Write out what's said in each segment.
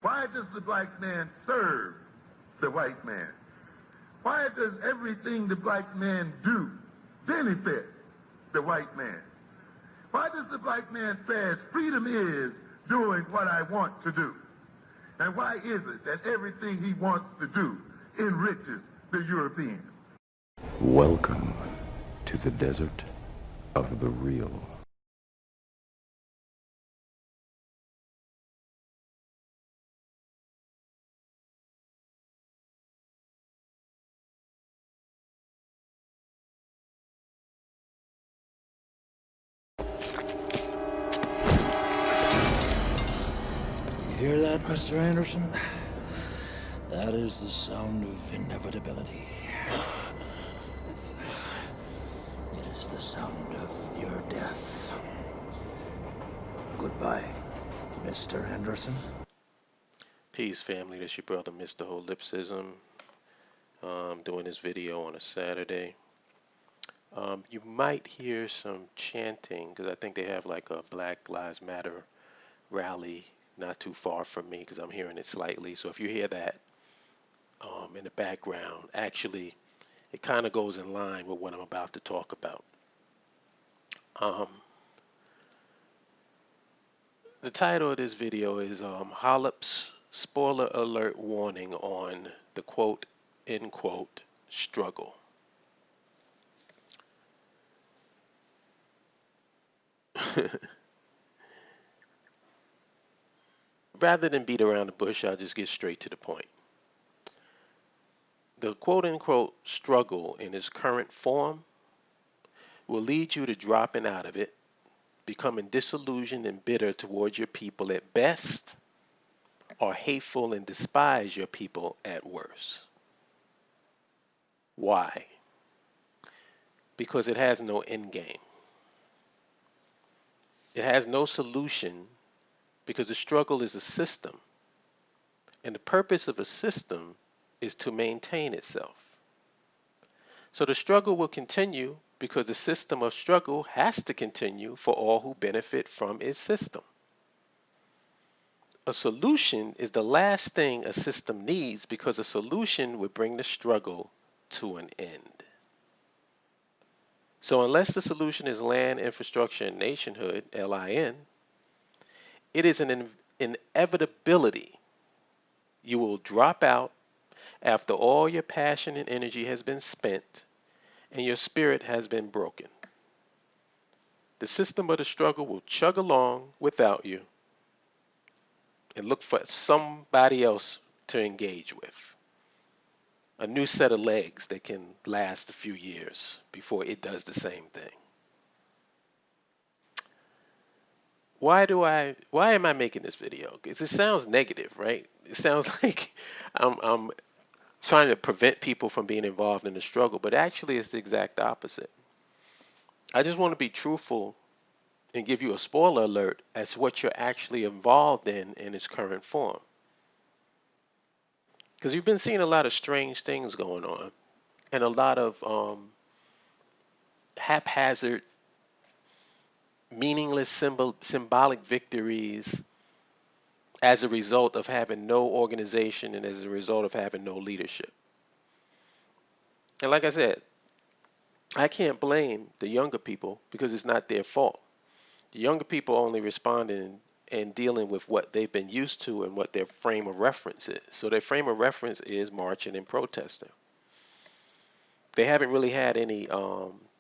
Why does the black man serve the white man? Why does everything the black man do benefit the white man? Why does the black man say freedom is doing what I want to do? And why is it that everything he wants to do enriches the European? Welcome to the desert of the real. You hear that, Mr. Anderson? That is the sound of inevitability. It is the sound of your death. Goodbye, Mr. Anderson. Peace, family. This your brother, Mr. Holipsism. Doing this video on a Saturday. You might hear some chanting because I think they have like a Black Lives Matter rally not too far from me because I'm hearing it slightly. So if you hear that in the background, actually, it kind of goes in line with what I'm about to talk about. The title of this video is Holip's spoiler alert warning on the quote, end quote, struggle. Rather than beat around the bush, I'll just get straight to the point. The quote-unquote struggle in its current form will lead you to dropping out of it, becoming disillusioned and bitter towards your people at best, or hateful and despise your people at worst. Why? Because it has no end game. It has no solution because the struggle is a system. And the purpose of a system is to maintain itself. So the struggle will continue because the system of struggle has to continue for all who benefit from its system. A solution is the last thing a system needs because a solution would bring the struggle to an end. So unless the solution is land, infrastructure, and nationhood, L.I.N, it is an inevitability. You will drop out after all your passion and energy has been spent and your spirit has been broken. The system of the struggle will chug along without you and look for somebody else to engage with. A new set of legs that can last a few years before it does the same thing. Why am I making this video? Because it sounds negative, right? It sounds like I'm trying to prevent people from being involved in the struggle, but actually it's the exact opposite. I just want to be truthful and give you a spoiler alert as to what you're actually involved in its current form. Because you've been seeing a lot of strange things going on and a lot of haphazard, meaningless symbolic victories as a result of having no organization and as a result of having no leadership. And like I said, I can't blame the younger people because it's not their fault. The younger people only responding and dealing with what they've been used to and what their frame of reference is. So their frame of reference is marching and protesting. They haven't really had any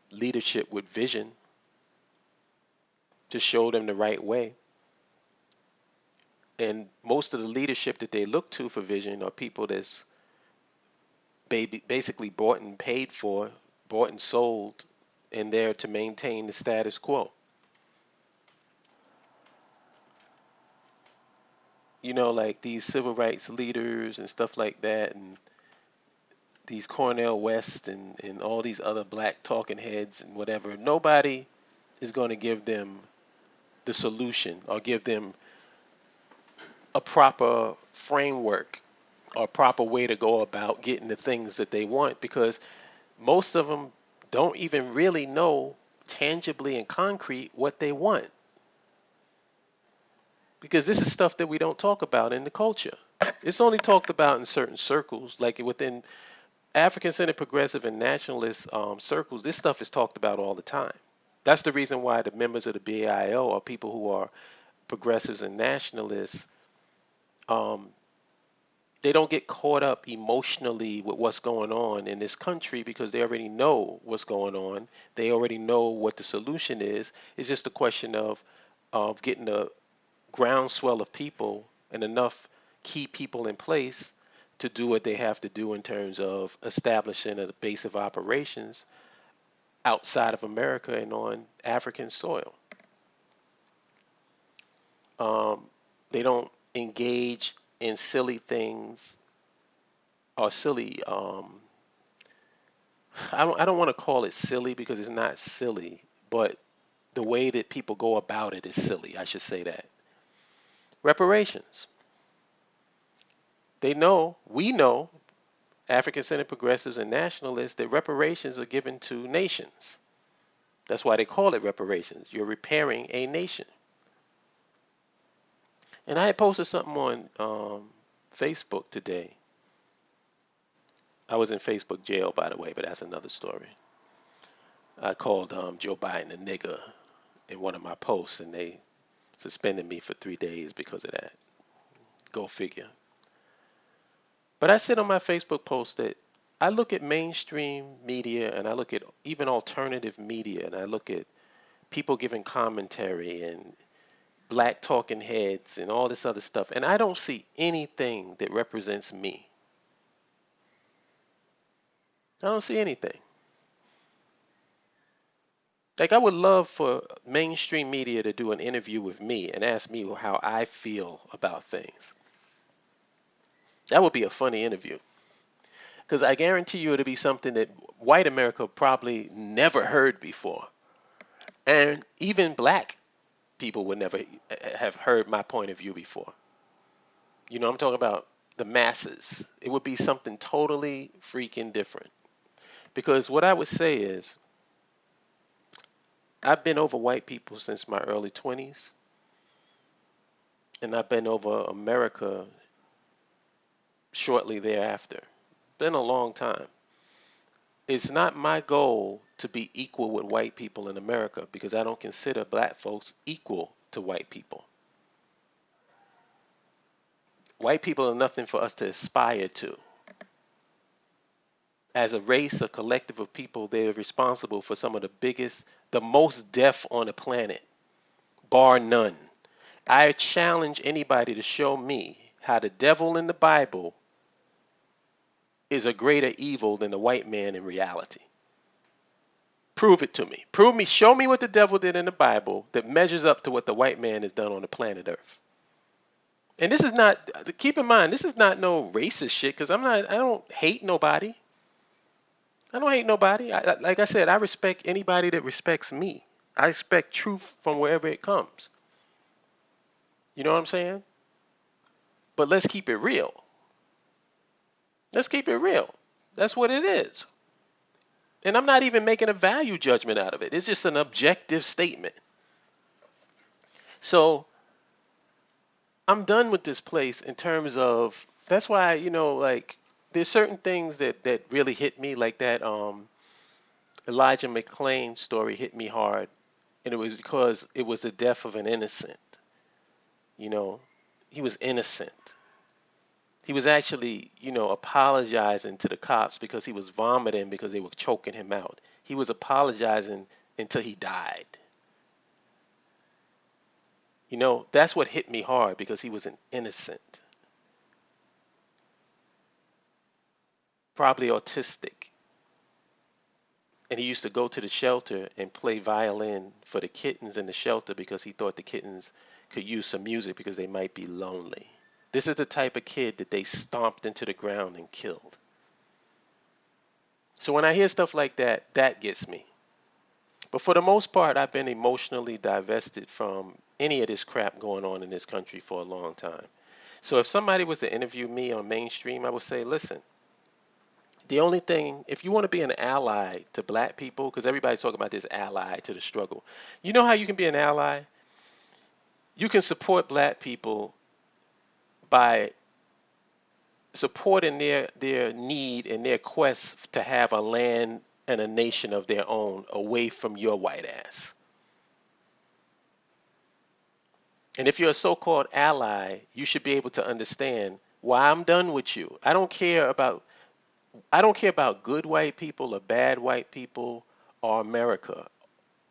leadership with vision to show them the right way. And most of the leadership that they look to for vision are people that's basically bought and paid for, bought and sold, and there to maintain the status quo. You know, like these civil rights leaders and stuff like that, and these Cornel West and all these other black talking heads and whatever, nobody is going to give them the solution or give them a proper framework or a proper way to go about getting the things that they want, because most of them don't even really know tangibly and concrete what they want. because this is stuff that we don't talk about in the culture. It's only talked about in certain circles, like within African-centered progressive and nationalist circles. This stuff is talked about all the time. That's the reason why the members of the BAIO are people who are progressives and nationalists. Um, they don't get caught up emotionally with what's going on in this country because they already know what's going on. They already know what the solution is. It's just a question of getting a groundswell of people and enough key people in place to do what they have to do in terms of establishing a base of operations outside of America and on African soil. Um, they don't engage in silly things or silly. I don't want to call it silly because it's not silly, but the way that people go about it is silly. I should say that. Reparations. They know, we know, African-centered progressives and nationalists, that reparations are given to nations. That's why they call it reparations. You're repairing a nation. And I had posted something on Facebook today. I was in Facebook jail, by the way, but that's another story. I called Joe Biden a nigger in one of my posts, and they suspended me for 3 days because of that. Go figure. But I said on my Facebook post that I look at mainstream media and I look at even alternative media and I look at people giving commentary and black talking heads and all this other stuff, and I don't see anything that represents me. I don't see anything. Like, I would love for mainstream media to do an interview with me and ask me how I feel about things. That would be a funny interview. Because I guarantee you it'll be something that white America probably never heard before. And even black people would never have heard my point of view before. You know, I'm talking about the masses. It would be something totally freaking different. Because what I would say is, I've been over white people since my early 20s, and I've been over America shortly thereafter. Been a long time. It's not my goal to be equal with white people in America because I don't consider black folks equal to white people. White people are nothing for us to aspire to. As a race, a collective of people, they're responsible for some of the biggest, the most death on the planet, bar none. I challenge anybody to show me how the devil in the Bible is a greater evil than the white man in reality. Prove it to me. Show me what the devil did in the Bible that measures up to what the white man has done on the planet Earth. And this is not, keep in mind, this is not no racist shit because I don't hate nobody. I don't hate nobody. Like I said, I respect anybody that respects me. I expect truth from wherever it comes. You know what I'm saying? But let's keep it real. Let's keep it real. That's what it is. And I'm not even making a value judgment out of it. It's just an objective statement. So I'm done with this place in terms of, that's why, like, there's certain things that really hit me, like that Elijah McClain story hit me hard. And it was because it was the death of an innocent. You know, he was innocent. He was actually, apologizing to the cops because he was vomiting because they were choking him out. He was apologizing until he died. That's what hit me hard because he was an innocent, probably autistic. And he used to go to the shelter and play violin for the kittens in the shelter because he thought the kittens could use some music because they might be lonely. This is the type of kid that they stomped into the ground and killed. So when I hear stuff like that, that gets me. But for the most part, I've been emotionally divested from any of this crap going on in this country for a long time. So if somebody was to interview me on mainstream, I would say, listen, the only thing, if you want to be an ally to black people, because everybody's talking about this ally to the struggle. You know how you can be an ally? You can support black people by supporting their need and their quest to have a land and a nation of their own away from your white ass. And if you're a so-called ally, you should be able to understand why I'm done with you. I don't care about good white people or bad white people or America.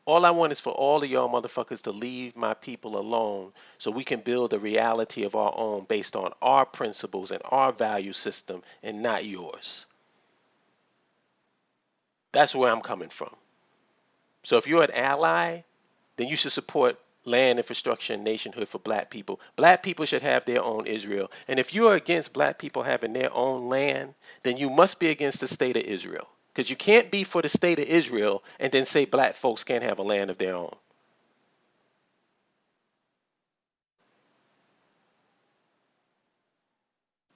All I want is for all of y'all motherfuckers to leave my people alone so we can build a reality of our own based on our principles and our value system and not yours. That's where I'm coming from. So if you're an ally, then you should support land infrastructure and nationhood for black people. Black people should have their own Israel. And if you're against black people having their own land, then you must be against the state of Israel. Because you can't be for the state of Israel and then say black folks can't have a land of their own.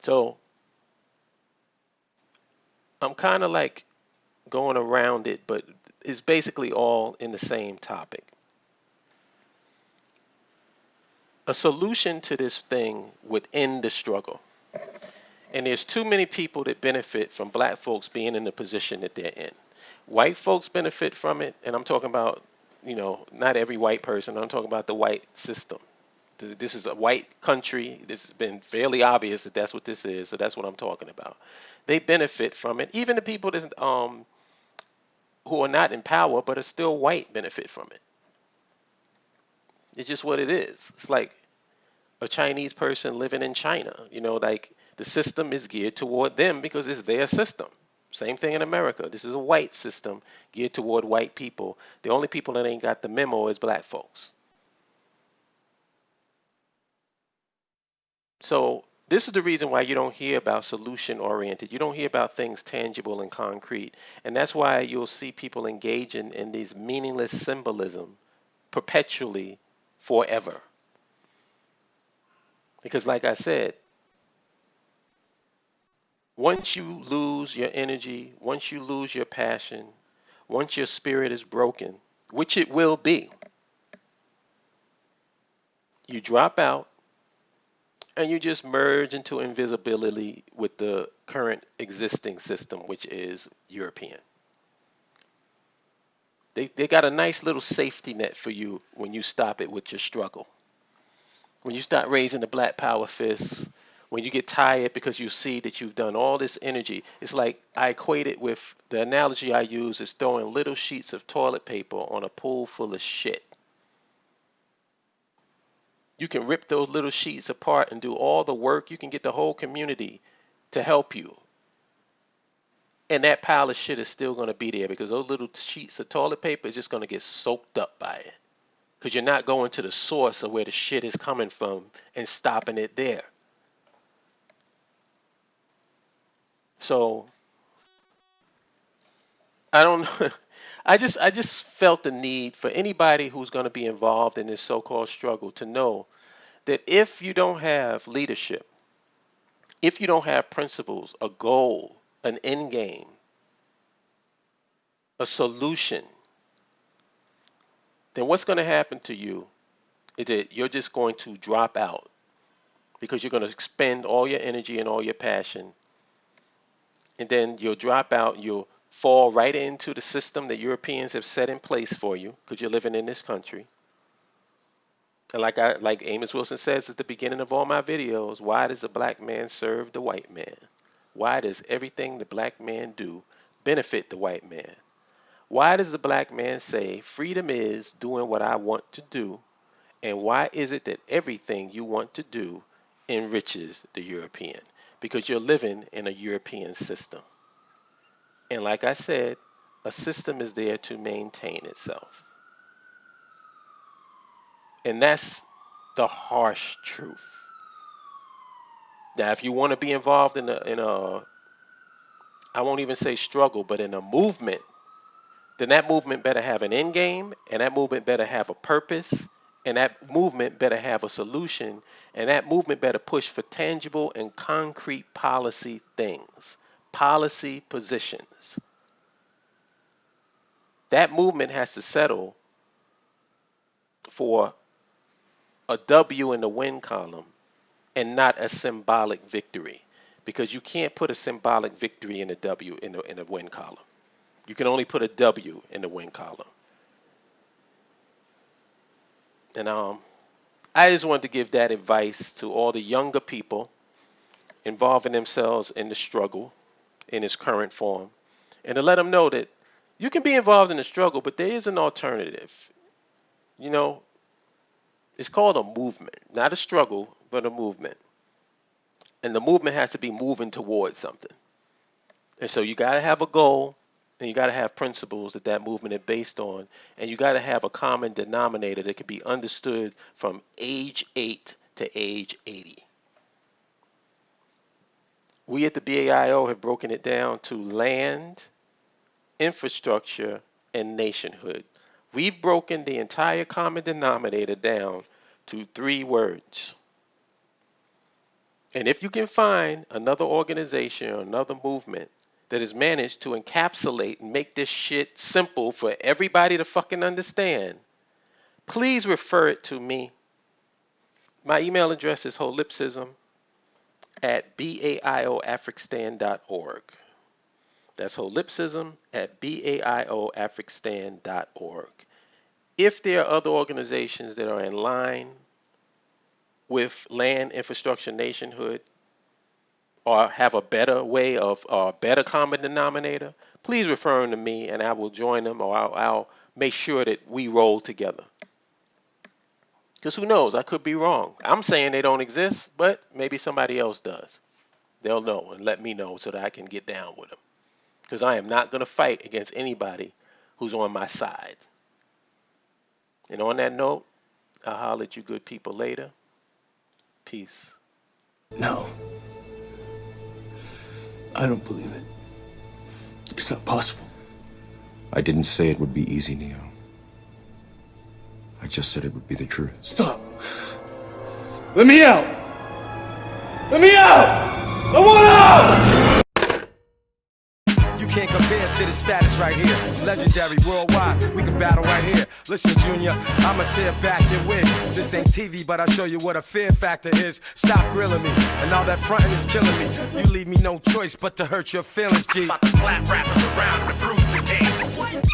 So I'm kind of like going around it, but it's basically all in the same topic. A solution to this thing would end the struggle. And there's too many people that benefit from black folks being in the position that they're in. White folks benefit from it, and I'm talking about, not every white person. I'm talking about the white system. This is a white country. This has been fairly obvious that that's what this is, so that's what I'm talking about. They benefit from it. Even the people that, who are not in power but are still white benefit from it. It's just what it is. It's like a Chinese person living in China. Like the system is geared toward them because it's their system. Same thing in America. This is a white system geared toward white people. The only people that ain't got the memo is black folks. So this is the reason why you don't hear about solution oriented. You don't hear about things tangible and concrete. And that's why you'll see people engaging in these meaningless symbolism perpetually forever. Because like I said, once you lose your energy, once you lose your passion, once your spirit is broken, which it will be, you drop out and you just merge into invisibility with the current existing system, which is European. They got a nice little safety net for you when you stop it with your struggle. When you start raising the black power fists, when you get tired because you see that you've done all this energy, it's like I equate it with the analogy I use is throwing little sheets of toilet paper on a pool full of shit. You can rip those little sheets apart and do all the work. You can get the whole community to help you. And that pile of shit is still going to be there because those little sheets of toilet paper is just going to get soaked up by it. Because you're not going to the source of where the shit is coming from and stopping it there. So I don't know. I just felt the need for anybody who's going to be involved in this so-called struggle to know that if you don't have leadership, if you don't have principles, a goal, an end game, a solution, then what's going to happen to you is that you're just going to drop out because you're going to expend all your energy and all your passion, and then you'll drop out, you'll fall right into the system that Europeans have set in place for you because you're living in this country. And like Amos Wilson says at the beginning of all my videos, why does the black man serve the white man? Why does everything the black man do benefit the white man? Why does the black man say freedom is doing what I want to do? And why is it that everything you want to do enriches the European? Because you're living in a European system. And like I said, a system is there to maintain itself. And that's the harsh truth. Now, if you want to be involved in a I won't even say struggle, but in a movement, then that movement better have an end game, and that movement better have a purpose, and that movement better have a solution, and that movement better push for tangible and concrete policy things, policy positions. That movement has to settle for a W in the win column and not a symbolic victory, because you can't put a symbolic victory in a W in the win column. You can only put a W in the win column. And I just wanted to give that advice to all the younger people involving themselves in the struggle in its current form, and to let them know that you can be involved in the struggle, but there is an alternative. You know, it's called a movement, not a struggle, but a movement. And the movement has to be moving towards something. And so you got to have a goal, and you got to have principles that movement is based on, and you got to have a common denominator that can be understood from age 8 to age 80. We at the BAIO have broken it down to land, infrastructure, and nationhood. We've broken the entire common denominator down to 3 words. And if you can find another organization or another movement that has managed to encapsulate and make this shit simple for everybody to fucking understand, please refer it to me. My email address is holipsism@baioafricstan.org. That's holipsism@baioafricstan.org. If there are other organizations that are in line with land, infrastructure, nationhood, or have a better way of, or a better common denominator, please refer them to me and I will join them, or I'll make sure that we roll together. Because who knows, I could be wrong. I'm saying they don't exist, but maybe somebody else does. They'll know and let me know so that I can get down with them. Because I am not going to fight against anybody who's on my side. And on that note, I'll holler at you good people later. Peace. No. I don't believe it. It's not possible. I didn't say it would be easy, Neo. I just said it would be the truth. Stop. Let me out. Let me out. I want out. You can't compare to the status right here. Legendary worldwide, we can battle right here. Listen, Junior, I'ma tear back your wig. This ain't TV, but I'll show you what a fear factor is. Stop grilling me, and all that fronting is killing me. You leave me no choice but to hurt your feelings, G. About to slap rappers around and bruise the game. What?